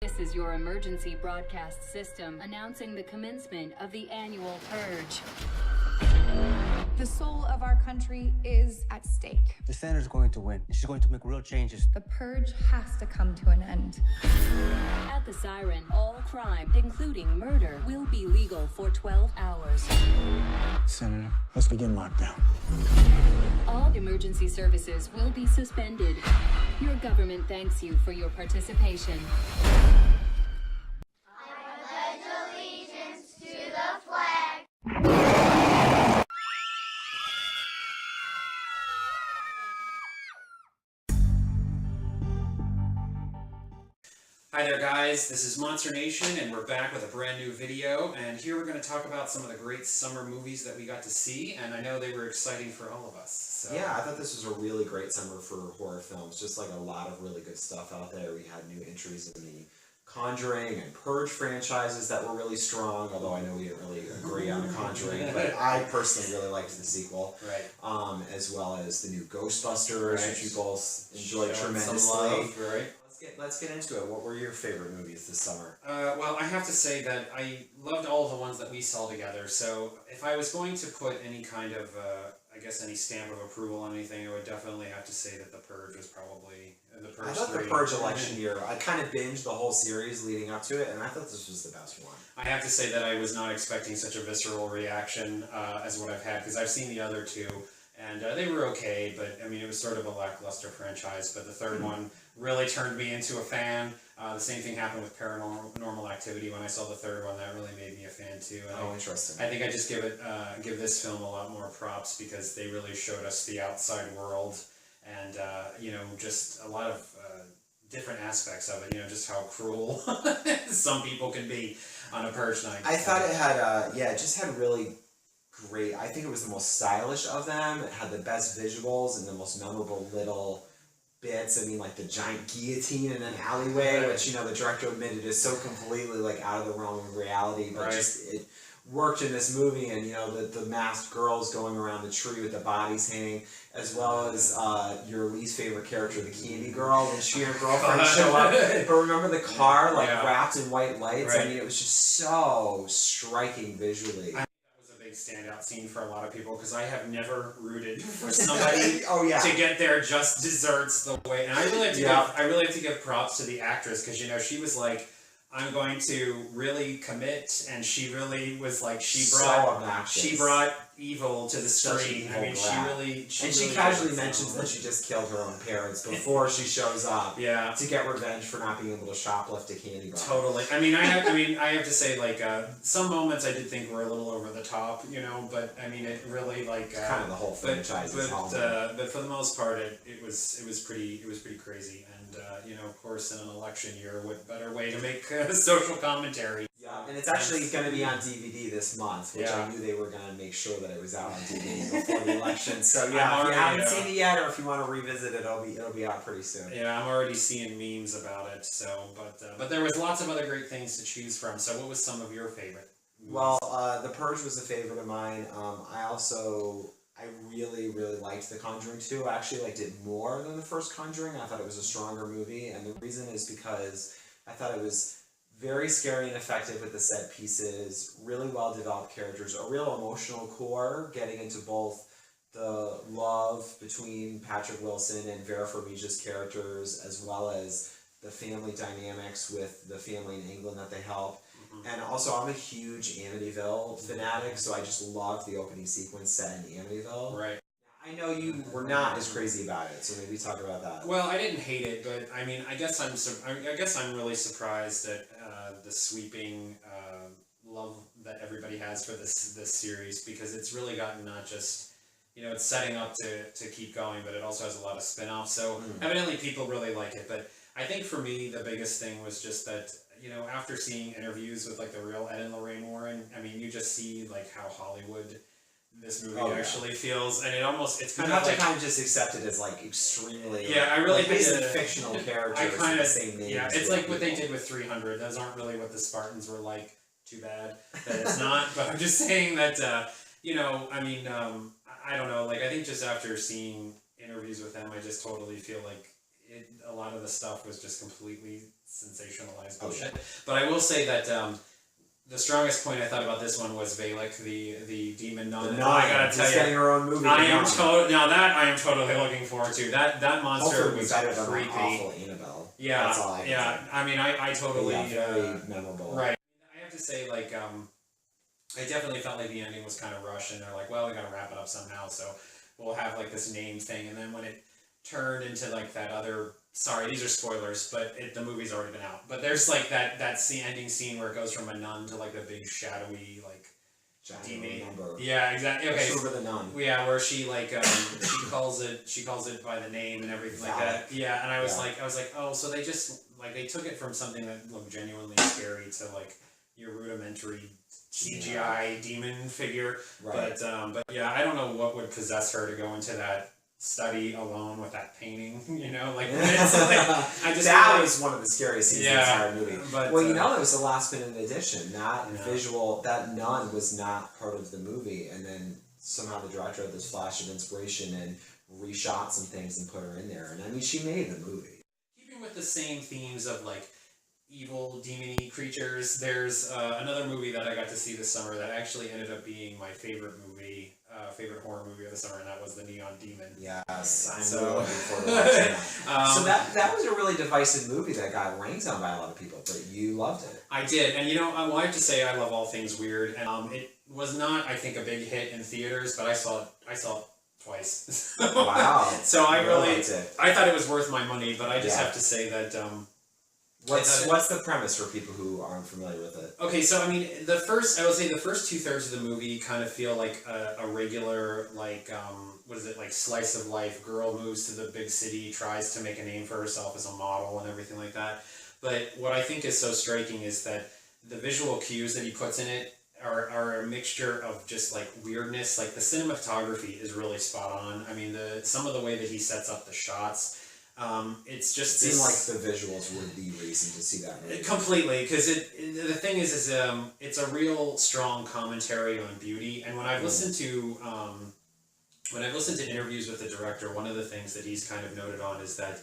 This is your emergency broadcast system announcing the commencement of the annual Purge. The soul of our country is at stake. The senator's going to win. She's going to make real changes. The purge has to come to an end. At the siren, all crime, including murder, will be legal for 12 hours. Senator, let's begin lockdown. All emergency services will be suspended. Your government thanks you for your participation. Hi there guys, this is Monster Nation and we're back with a brand new video, and here we're going to talk about some of the great summer movies that we got to see, and I know they were exciting for all of us. So. Yeah, I thought this was a really great summer for horror films, just like a lot of really good stuff out there. We had new entries in the Conjuring and Purge franchises that were really strong, although I know we didn't really agree on the Conjuring, but I personally really liked the sequel. Right. As well as the new Ghostbusters, right. which you both enjoyed tremendously. Some love, right? Let's get into it. What were your favorite movies this summer? Well, I have to say that I loved all of the ones that we saw together, so if I was going to put any kind of, I guess any stamp of approval on anything, I would definitely have to say that The Purge was probably The Purge. I thought 3. The Purge election year, I kind of binged the whole series leading up to it, and I thought this was the best one. I have to say that I was not expecting such a visceral reaction as what I've had, because I've seen the other two, and they were okay, but I mean, it was sort of a lackluster franchise, but the third one really turned me into a fan. The same thing happened with Paranormal Activity. When I saw the third one, that really made me a fan too. And Interesting. I think I just give this film a lot more props because they really showed us the outside world, and you know, just a lot of different aspects of it. You know, just how cruel some people can be on a purge night. I thought it had, it just had really great. I think it was the most stylish of them. It had the best visuals and the most memorable little bits. I mean, like the giant guillotine in an alleyway, which, you know, the director admitted is so completely like out of the realm of reality, but just it worked in this movie. And you know, the masked girls going around the tree with the bodies hanging, as well as your least favorite character, the candy girl, when she and her girlfriend show up. But remember the car like wrapped in white lights? I mean, it was just so striking visually. Standout scene for a lot of people, because I have never rooted for somebody to get their just desserts the way, and I really have to give props to the actress, because you know, she was like, I'm going to really commit, and she really was like, she brought evil to the screen. I mean, she casually mentions that she just killed her own parents before she shows up. Yeah. To get revenge for not being able to shoplift a candy bar. Totally. I mean, I have to say, like, some moments I did think were a little over the top, you know, but I mean, it really like kind of the whole franchise. But for the most part, it was pretty crazy, and you know, of course, in an election year, what better way to make social commentary? Yeah, and it's actually going to be on DVD this month, which I knew they were going to make sure that it was out on DVD before the election. So yeah, if you haven't seen it yet, or if you want to revisit it, it'll be out pretty soon. Yeah, I'm already seeing memes about it. So, but there was lots of other great things to choose from. So, what was some of your favorite movies? Well, The Purge was a favorite of mine. I really liked The Conjuring 2. I actually liked it more than the first Conjuring. I thought it was a stronger movie, and the reason is because I thought it was very scary and effective with the set pieces, really well developed characters, a real emotional core, getting into both the love between Patrick Wilson and Vera Farmiga's characters, as well as the family dynamics with the family in England that they help. And also, I'm a huge Amityville fanatic, so I just loved the opening sequence set in Amityville. Right. I know you were not as crazy about it, so maybe talk about that. Well, I didn't hate it, but I mean, I guess I'm really surprised at the sweeping love that everybody has for this series, because it's really gotten not just, you know, it's setting up to keep going, but it also has a lot of spin-offs. So evidently people really like it. But I think for me the biggest thing was just that, you know, after seeing interviews with like the real Ed and Lorraine Warren, I mean, you just see like how Hollywood this movie actually feels, and it's kind of like, to kind of just accept it as like extremely I really like, basically fictional characters with the same names. Yeah, it's like what they did with 300. Those aren't really what the Spartans were like. Too bad that it's not. But I'm just saying that you know, I mean, I don't know. Like, I think just after seeing interviews with them, I just totally feel like a lot of the stuff was just completely sensationalized bullshit. But I will say that the strongest point I thought about this one was Valak, the demon nun. The nun. I gotta tell She's you, getting her own movie. I am totally looking forward to. That monster Hopefully was better than creepy. that awful Annabelle. Yeah, that's all I can say. I mean, I totally very memorable. Right. I have to say, like, I definitely felt like the ending was kind of rushed, and they're like, well, we gotta wrap it up somehow, so we'll have like this name thing, and then when it turned into like that other. Sorry, these are spoilers, but the movie's already been out. But there's like that ending scene where it goes from a nun to like a big shadowy like demon. Yeah, exactly. Okay. Remember the nun. Yeah, where she like she calls it by the name and everything like that. Yeah, and I was like, oh, so they just like they took it from something that looked genuinely scary to like your rudimentary CGI demon figure. Right. But yeah, I don't know what would possess her to go into that study alone with that painting, you know, like, I just that was one of the scariest scenes in the entire movie. But, well, you know, it was the last minute addition. That visual, that nun was not part of the movie, and then somehow the director had this flash of inspiration and reshot some things and put her in there. And I mean, she made the movie. Keeping with the same themes of like evil demon-y creatures, there's another movie that I got to see this summer that actually ended up being my favorite movie. Favorite horror movie of the summer, and that was The Neon Demon. Yes, I'm really looking forward to watching that. So that was a really divisive movie that got rained on by a lot of people, but you loved it. I did, and you know, I have to say I love all things weird, and it was not, I think, a big hit in theaters, but I saw it twice. Wow. So I really liked it. I thought it was worth my money, but I just have to say that What's the premise for people who aren't familiar with it? Okay, so I mean, I would say the first 2/3 of the movie kind of feel like a regular, like, what is it, like slice of life, girl moves to the big city, tries to make a name for herself as a model and everything like that. But what I think is so striking is that the visual cues that he puts in it are a mixture of just like weirdness, like the cinematography is really spot on. I mean, some of the way that he sets up the shots, it's just it seemed like the visuals were the reason to see that movie. Completely, because the thing is it's a real strong commentary on beauty, and when I've listened to interviews with the director, one of the things that he's kind of noted on is that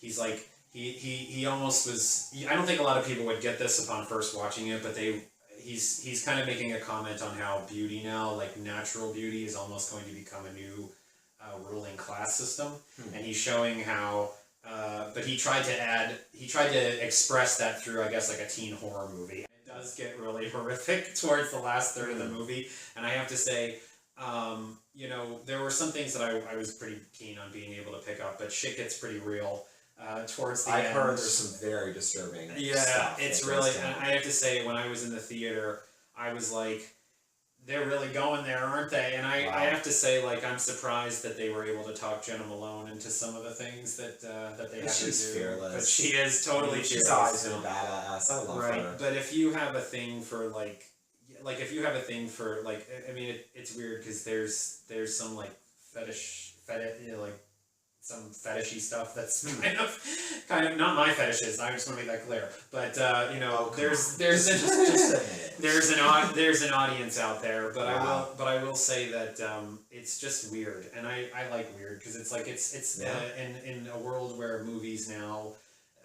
he's like he almost was. I don't think a lot of people would get this upon first watching it, but he's kind of making a comment on how beauty now, like natural beauty, is almost going to become a new ruling class system, and he's showing how. But he tried to express that through, I guess, like a teen horror movie. It does get really horrific towards the last third of the movie, and I have to say, you know, there were some things that I was pretty keen on being able to pick up, but shit gets pretty real towards the end. I've heard there's some very disturbing stuff. Yeah, it's really, and I have to say, when I was in the theater, I was like, they're really going there, aren't they? And I have to say, like, I'm surprised that they were able to talk Jenna Malone into some of the things that they had to do. She's fearless. But she is totally fearless. She's always been a badass. I love her. But if you have a thing for like if you have a thing for like, I mean, it's weird because there's some like fetish, you know, like some fetishy stuff that's kind of not my fetishes. I just want to make that clear. But you know, there's an audience out there. But I will say that it's just weird, and I like weird because it's like it's in a world where movies now,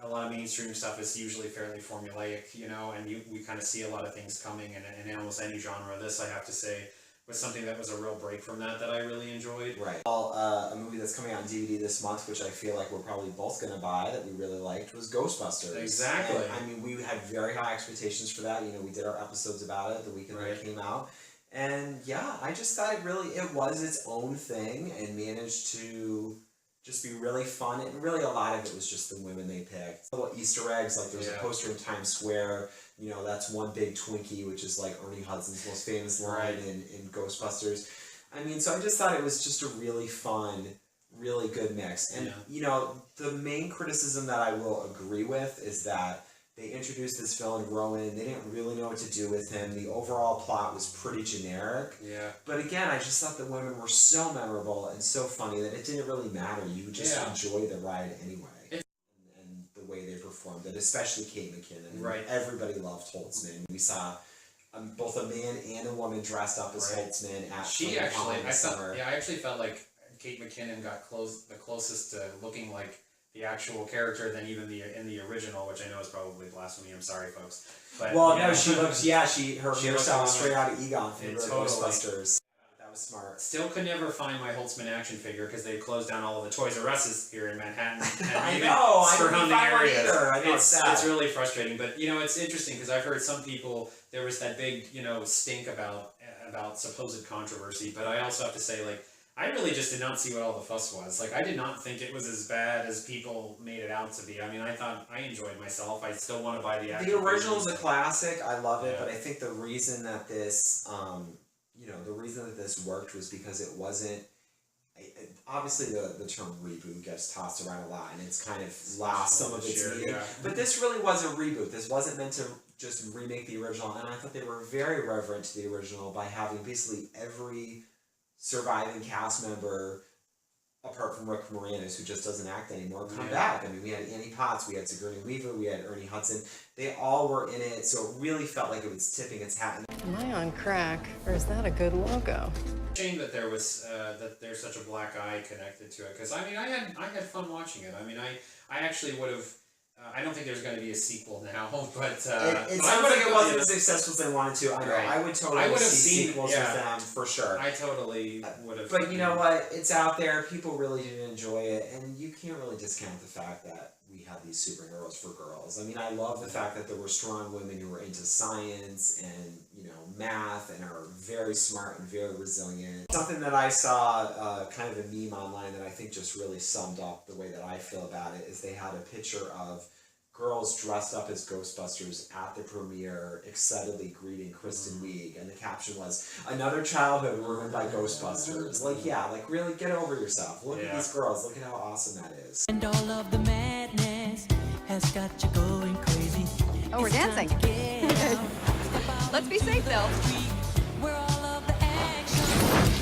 a lot of mainstream stuff is usually fairly formulaic, you know, and we kind of see a lot of things coming, and in almost any genre. This, I have to say, was something that was a real break from that I really enjoyed. Right. Well, a movie that's coming out on DVD this month, which I feel like we're probably both going to buy, that we really liked, was Ghostbusters. Exactly. And, I mean, we had very high expectations for that. You know, we did our episodes about it the weekend that it came out. And yeah, I just thought it was its own thing and managed to just be really fun. And really a lot of it was just the women they picked. Little Easter eggs, like there's a poster in Times Square. You know, that's one big Twinkie, which is like Ernie Hudson's most famous line in Ghostbusters. I mean, so I just thought it was just a really fun, really good mix. And, you know, the main criticism that I will agree with is that they introduced this villain, Rowan. They didn't really know what to do with him. The overall plot was pretty generic. Yeah. But again, I just thought the women were so memorable and so funny that it didn't really matter. You would just enjoy the ride anyway. And the way they performed it, especially Kate McKinnon. Right. Everybody loved Holtzman. We saw both a man and a woman dressed up as Holtzman at I actually felt like Kate McKinnon got the closest to looking like the actual character than even in the original, which I know is probably blasphemy. I'm sorry, folks. But well, you no, know, she looks. Yeah, her she hairstyle looks was straight out of Egon from the totally. Ghostbusters. That was smart. Still could never find my Holtzman action figure because they've closed down all of the Toys R Us's here in Manhattan. I know. I didn't surrounding find one areas. either. I know It's really frustrating, but you know it's interesting because I've heard some people there was that big stink about supposed controversy, but I also have to say like I really just did not see what all the fuss was. Like I did not think it was as bad as people made it out to be. I mean I thought I enjoyed myself. I still want to buy the action. The original is a classic. I love it, Yeah. but I think the reason that this the reason that this worked was because it wasn't. Obviously, the term reboot gets tossed around a lot, and it's kind of lost some of its meaning. Yeah. But this really was a reboot. This wasn't meant to just remake the original, and I thought they were very reverent to the original by having basically every surviving cast member, apart from Rick Moranis, who just doesn't act anymore, come back. I mean, we had Annie Potts, we had Sigourney Weaver, we had Ernie Hudson. They all were in it, so it really felt like it was tipping its hat. Am I on crack, or is that a good logo? Shame that there was that there's such a black eye connected to it because I mean I had fun watching it. I mean I actually would have. I don't think there's going to be a sequel now, but it sounds like it wasn't as successful as they wanted to. I know. Right. I would totally see sequels with them for sure. I totally would have. But you know what? It's out there. People really do enjoy it, and you can't really discount the fact that we have these superheroes for girls. I mean, I love the fact that there were strong women who were into science and math and are very smart and very resilient. Something that I saw, kind of a meme online that I think just really summed up the way that I feel about it is they had a picture of girls dressed up as Ghostbusters at the premiere, excitedly greeting Kristen Wiig, and the caption was, "Another childhood ruined by Ghostbusters." Like really get over yourself. Look at these girls. Look at how awesome that is. And all of the madness has got you going crazy. Oh, we're dancing. Let's be safe though. Where all of the action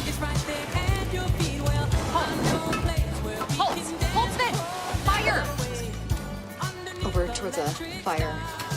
is right there at your feet. Well, I know a place where we can dance Holtzman! Fire! away. Over towards a fire.